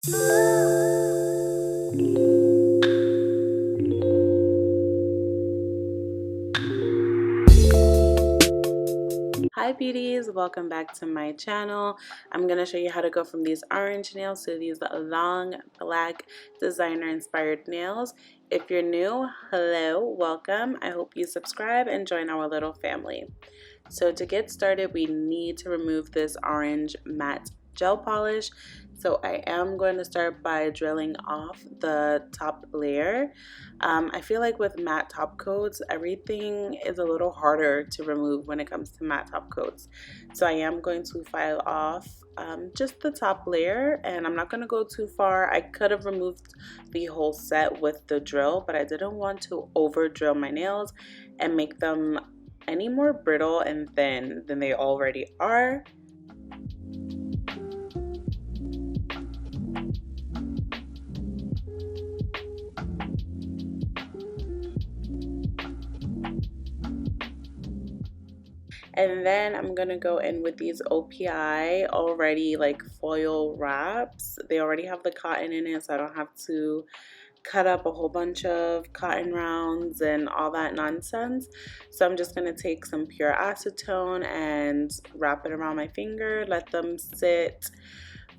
Hi beauties, welcome back to my channel. I'm going to show you how to go from these orange nails to these long black designer inspired nails. If you're new, hello, welcome. I hope you subscribe and join our little family. So to get started, we need to remove this orange matte gel polish. So I am going to start by drilling off the top layer. I feel like with matte top coats, everything is a little harder to remove when it comes to matte top coats. So I am going to file off just the top layer, and I'm not going to go too far. I could have removed the whole set with the drill, but I didn't want to over drill my nails and make them any more brittle and thin than they already are. And then I'm gonna go in with these OPI already like foil wraps. They already have the cotton in it, so I don't have to cut up a whole bunch of cotton rounds and all that nonsense. So I'm just gonna take some pure acetone and wrap it around my finger, let them sit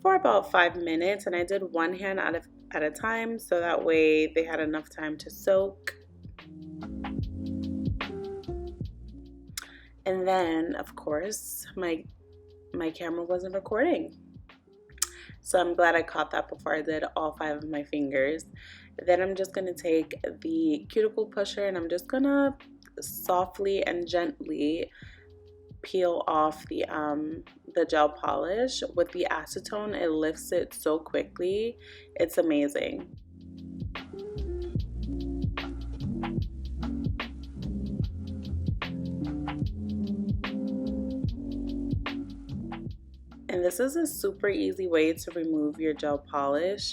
for about 5 minutes. And I did one hand at a time, so that way they had enough time to soak. And then, of course, my camera wasn't recording. So I'm glad I caught that before I did all 5 of my fingers. Then I'm just going to take the cuticle pusher and I'm just going to softly and gently peel off the gel polish. With the acetone, it lifts it so quickly. It's amazing. And this is a super easy way to remove your gel polish.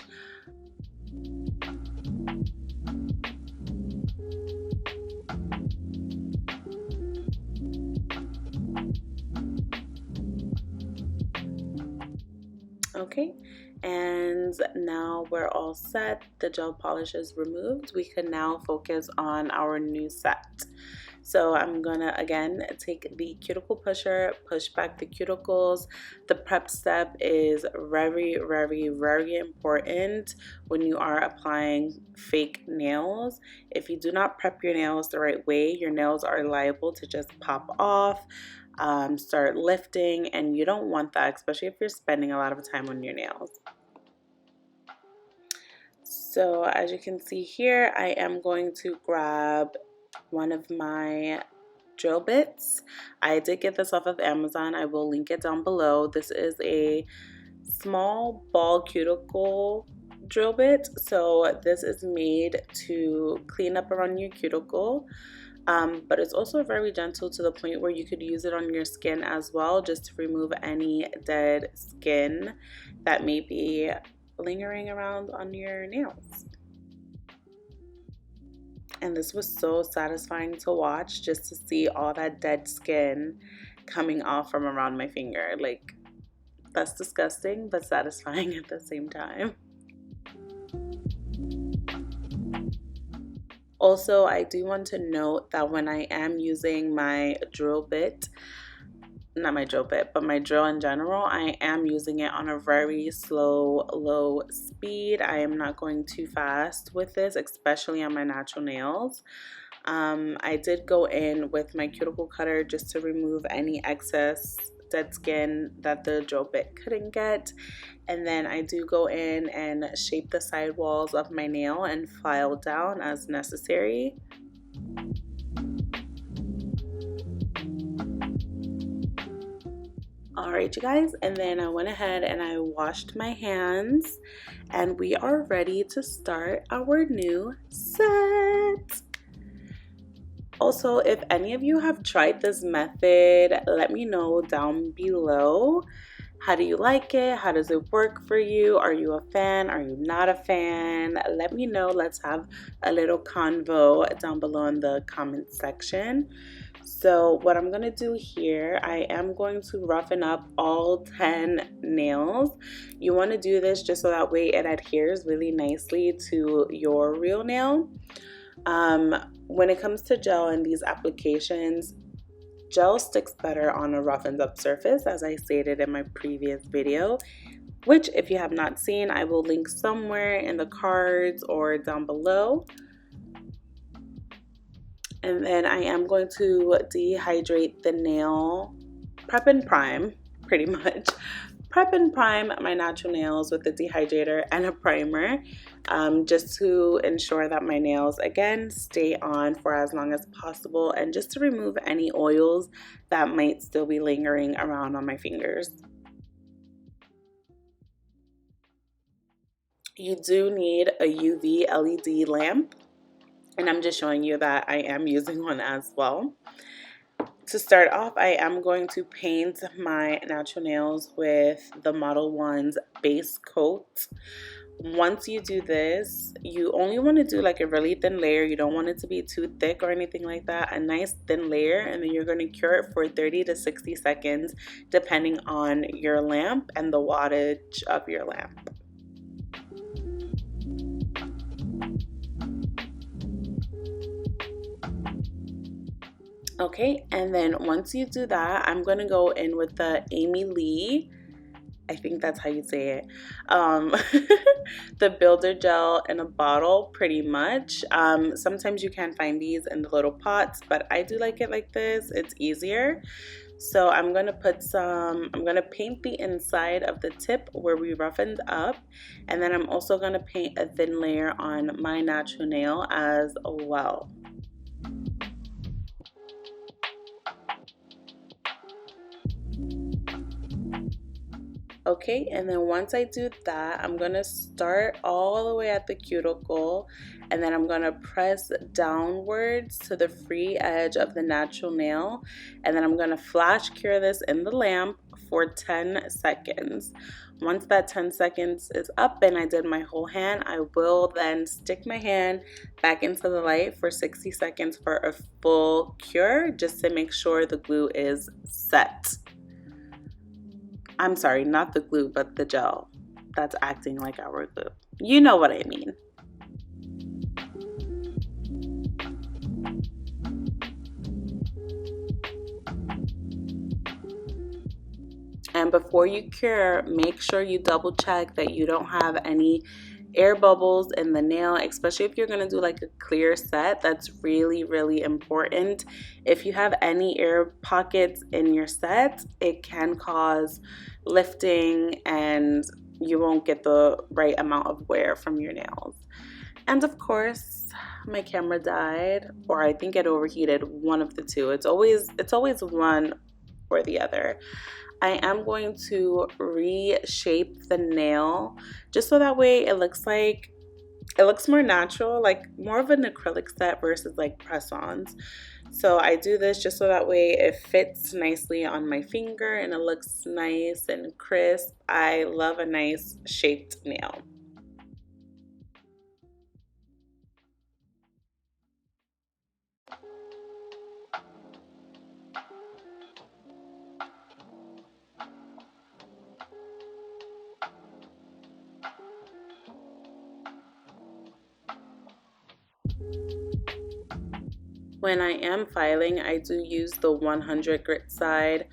Okay, and now we're all set. The gel polish is removed. We can now focus on our new set. So I'm gonna again take the cuticle pusher, push back the cuticles. The prep step is very, very, very important when you are applying fake nails. If you do not prep your nails the right way, your nails are liable to just pop off, start lifting, and you don't want that, especially if you're spending a lot of time on your nails. So as you can see here, I am going to grab one of my drill bits. I did get this off of Amazon. I will link it down below. This is a small ball cuticle drill bit. So this is made to clean up around your cuticle. But it's also very gentle to the point where you could use it on your skin as well, just to remove any dead skin that may be lingering around on your nails. And this was so satisfying to watch, just to see all that dead skin coming off from around my finger. Like, that's disgusting but satisfying at the same time. Also, I do want to note that when I am using my drill bit, not my drill bit, but my drill in general, I am using it on a very slow, low speed. I am not going too fast with this, especially on my natural nails. I did go in with my cuticle cutter just to remove any excess dead skin that the drill bit couldn't get. And then I do go in and shape the side walls of my nail and file down as necessary. Alright you guys, and then I went ahead and I washed my hands and we are ready to start our new set. Also, if any of you have tried this method, let me know down below. How do you like it? How does it work for you? Are you a fan? Are you not a fan? Let me know. Let's have a little convo down below in the comment section. So what I'm going to do here, I am going to roughen up all 10 nails. You want to do this just so that way it adheres really nicely to your real nail. When it comes to gel and these applications, gel sticks better on a roughened up surface, as I stated in my previous video, which if you have not seen, I will link somewhere in the cards or down below. And then I am going to dehydrate the nail, prep and prime, pretty much. Prep and prime my natural nails with a dehydrator and a primer, just to ensure that my nails, again, stay on for as long as possible, and just to remove any oils that might still be lingering around on my fingers. You do need a UV LED lamp, and I'm just showing you that I am using one as well. To start off, I am going to paint my natural nails with the Model 1's base coat. Once you do this, you only want to do like a really thin layer. You don't want it to be too thick or anything like that. A nice thin layer, and then you're going to cure it for 30 to 60 seconds depending on your lamp and the wattage of your lamp. Okay, and then once you do that, I'm going to go in with the Amy Lee, I think that's how you say it, the builder gel in a bottle, pretty much. Sometimes you can find these in the little pots, but I do like it like this. It's easier. So I'm going to paint the inside of the tip where we roughened up, and then I'm also going to paint a thin layer on my natural nail as well. Okay, and then once I do that, I'm going to start all the way at the cuticle, and then I'm going to press downwards to the free edge of the natural nail, and then I'm going to flash cure this in the lamp for 10 seconds. Once that 10 seconds is up and I did my whole hand, I will then stick my hand back into the light for 60 seconds for a full cure, just to make sure the glue is set. I'm sorry, not the glue, but the gel that's acting like our glue. You know what I mean. And before you cure, make sure you double check that you don't have any air bubbles in the nail, especially if you're going to do like a clear set. That's really, really important. If you have any air pockets in your set, it can cause lifting and you won't get the right amount of wear from your nails. And of course, my camera died, or I think it overheated, one of the two. It's always one or the other. I am going to reshape the nail just so that way it looks more natural, like more of an acrylic set versus like press-ons. So I do this just so that way it fits nicely on my finger and it looks nice and crisp. I love a nice shaped nail. When I am filing, I do use the 100 grit side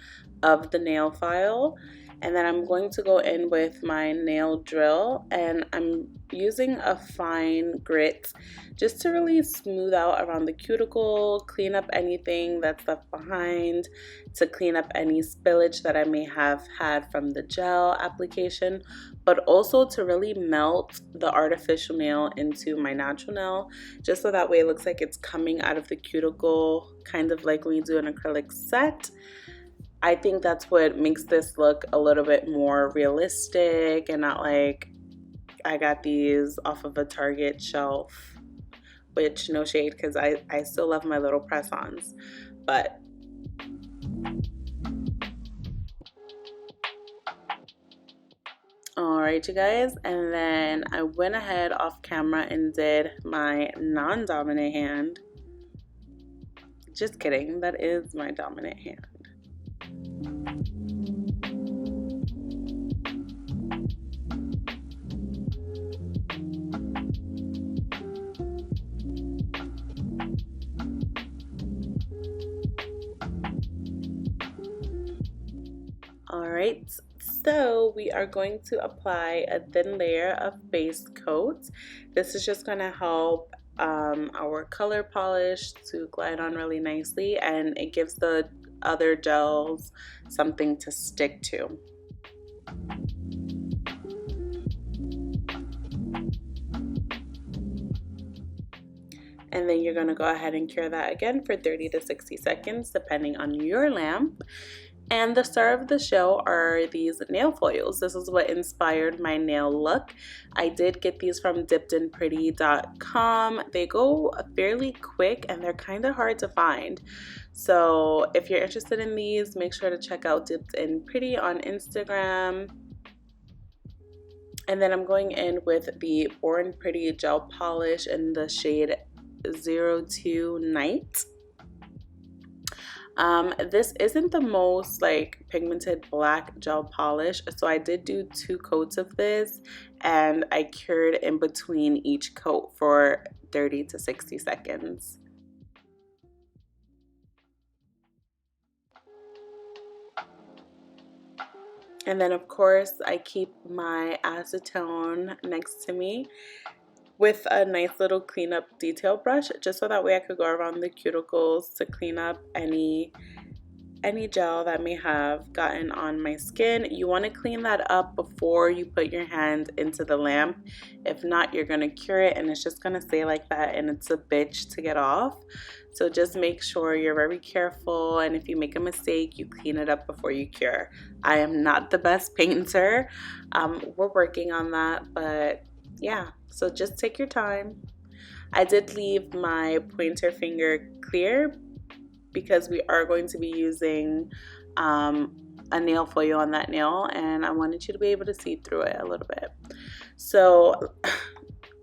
of the nail file, and then I'm going to go in with my nail drill, and I'm using a fine grit just to really smooth out around the cuticle, clean up anything that's left behind, to clean up any spillage that I may have had from the gel application, but also to really melt the artificial nail into my natural nail, just so that way it looks like it's coming out of the cuticle, kind of like when you do an acrylic set. I think that's what makes this look a little bit more realistic and not like I got these off of a Target shelf, which no shade, because I still love my little press-ons, but alright you guys, and then I went ahead off camera and did my non-dominant hand. Just kidding, that is my dominant hand. Alright, so we are going to apply a thin layer of base coat. This is just going to help our color polish to glide on really nicely, and it gives the other gels something to stick to. And then you're going to go ahead and cure that again for 30 to 60 seconds depending on your lamp. And the star of the show are these nail foils. This is what inspired my nail look. I did get these from dippedandpretty.com. They go fairly quick and they're kind of hard to find. So if you're interested in these, make sure to check out Dipped and Pretty on Instagram. And then I'm going in with the Born Pretty gel polish in the shade 02 Night. This isn't the most like pigmented black gel polish, so I did do 2 coats of this, and I cured in between each coat for 30 to 60 seconds. And then of course I keep my acetone next to me with a nice little cleanup detail brush, just so that way I could go around the cuticles to clean up any gel that may have gotten on my skin. You want to clean that up before you put your hand into the lamp. If not, you're going to cure it and it's just going to stay like that, and it's a bitch to get off. So just make sure you're very careful, and if you make a mistake, you clean it up before you cure. I am not the best painter. We're working on that, but yeah, so just take your time. I did leave my pointer finger clear because we are going to be using a nail foil on that nail, and I wanted you to be able to see through it a little bit. So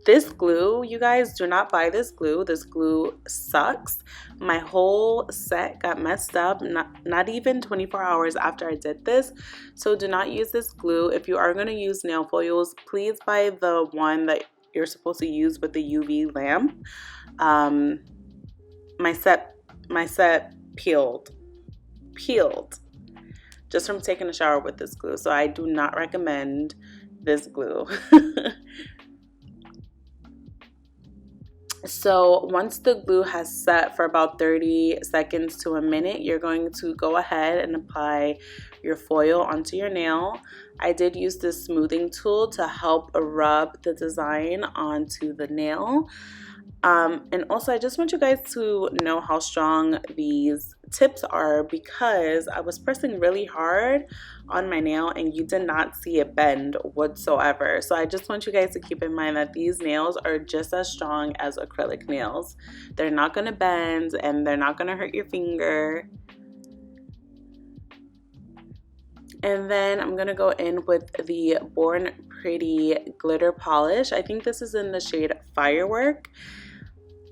this glue, you guys, do not buy this glue. This glue sucks. My whole set got messed up not even 24 hours after I did this. So do not use this glue. If you are going to use nail foils, please buy the one that you're supposed to use with the UV lamp. My set peeled just from taking a shower with this glue. So I do not recommend this glue. So once the glue has set for about 30 seconds to a minute, you're going to go ahead and apply your foil onto your nail. I did use this smoothing tool to help rub the design onto the nail. And also I just want you guys to know how strong these tips are, because I was pressing really hard on my nail and you did not see it bend whatsoever. So I just want you guys to keep in mind that these nails are just as strong as acrylic nails. They're not going to bend and they're not going to hurt your finger. And then I'm going to go in with the Born Pretty glitter polish. I think this is in the shade Firework.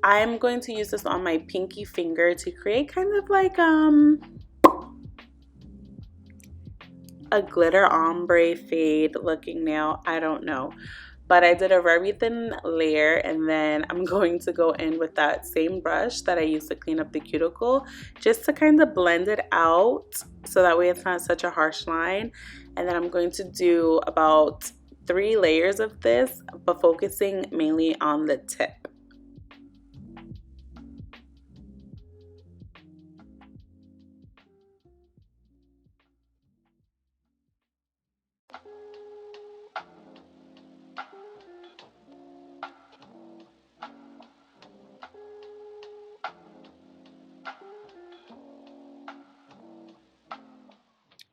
I'm going to use this on my pinky finger to create kind of like a glitter ombre fade looking nail. I don't know, but I did a very thin layer, and then I'm going to go in with that same brush that I used to clean up the cuticle, just to kind of blend it out so that way it's not such a harsh line. And then I'm going to do about 3 layers of this, but focusing mainly on the tip.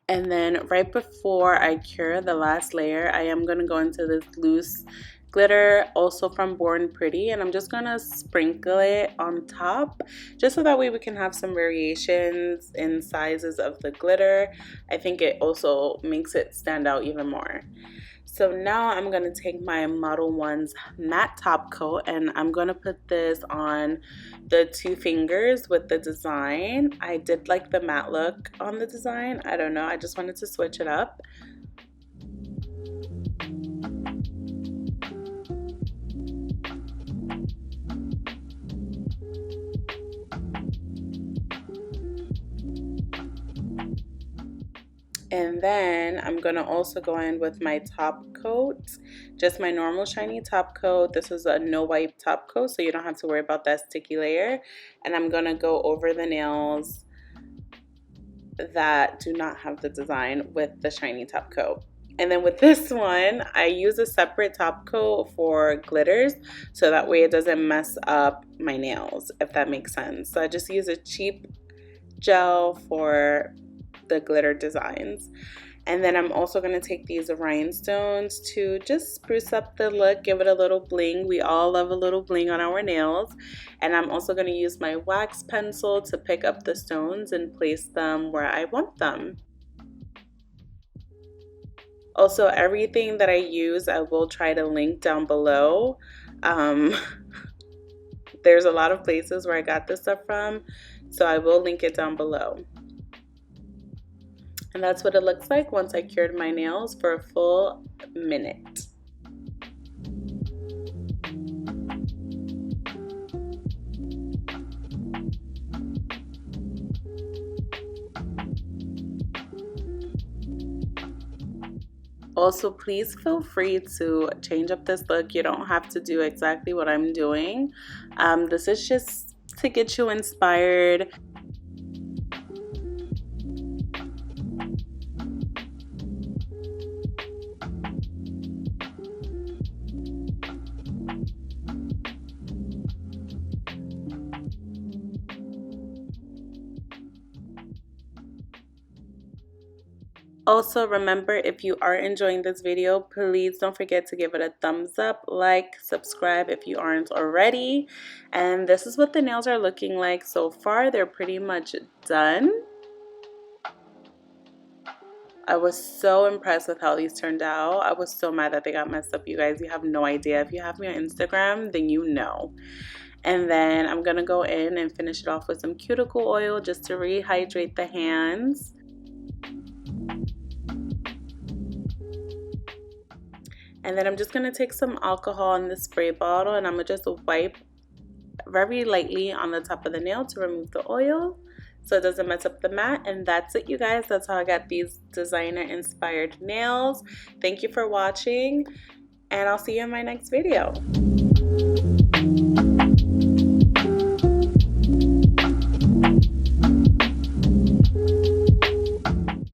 And then right before I cure the last layer, I am going to go into this loose glitter, also from Born Pretty, and I'm just going to sprinkle it on top, just so that way we can have some variations in sizes of the glitter. I think it also makes it stand out even more. So now I'm going to take my Model 1's matte top coat and I'm going to put this on the 2 fingers with the design. I did like the matte look on the design. I don't know, I just wanted to switch it up. And then I'm going to also go in with my top coat, just my normal shiny top coat. This is a no wipe top coat, so you don't have to worry about that sticky layer. And I'm going to go over the nails that do not have the design with the shiny top coat. And then with this one, I use a separate top coat for glitters, so that way it doesn't mess up my nails, if that makes sense. So I just use a cheap gel for the glitter designs. And then I'm also going to take these rhinestones to just spruce up the look, give it a little bling. We all love a little bling on our nails. And I'm also going to use my wax pencil to pick up the stones and place them where I want them. Also, everything that I use, I will try to link down below. There's a lot of places where I got this stuff from, so I will link it down below. And that's what it looks like once I cured my nails for a full minute. Also, please feel free to change up this look. You don't have to do exactly what I'm doing. This is just to get you inspired. Also, remember, if you are enjoying this video, please don't forget to give it a thumbs up, like, subscribe if you aren't already. And this is what the nails are looking like so far. They're pretty much done. I was so impressed with how these turned out. I was so mad that they got messed up, you guys. You have no idea. If you have me on Instagram, then you know. And then I'm going to go in and finish it off with some cuticle oil just to rehydrate the hands. And then I'm just going to take some alcohol in the spray bottle and I'm going to just wipe very lightly on the top of the nail to remove the oil so it doesn't mess up the mat. And that's it, you guys. That's how I got these designer inspired nails. Thank you for watching and I'll see you in my next video.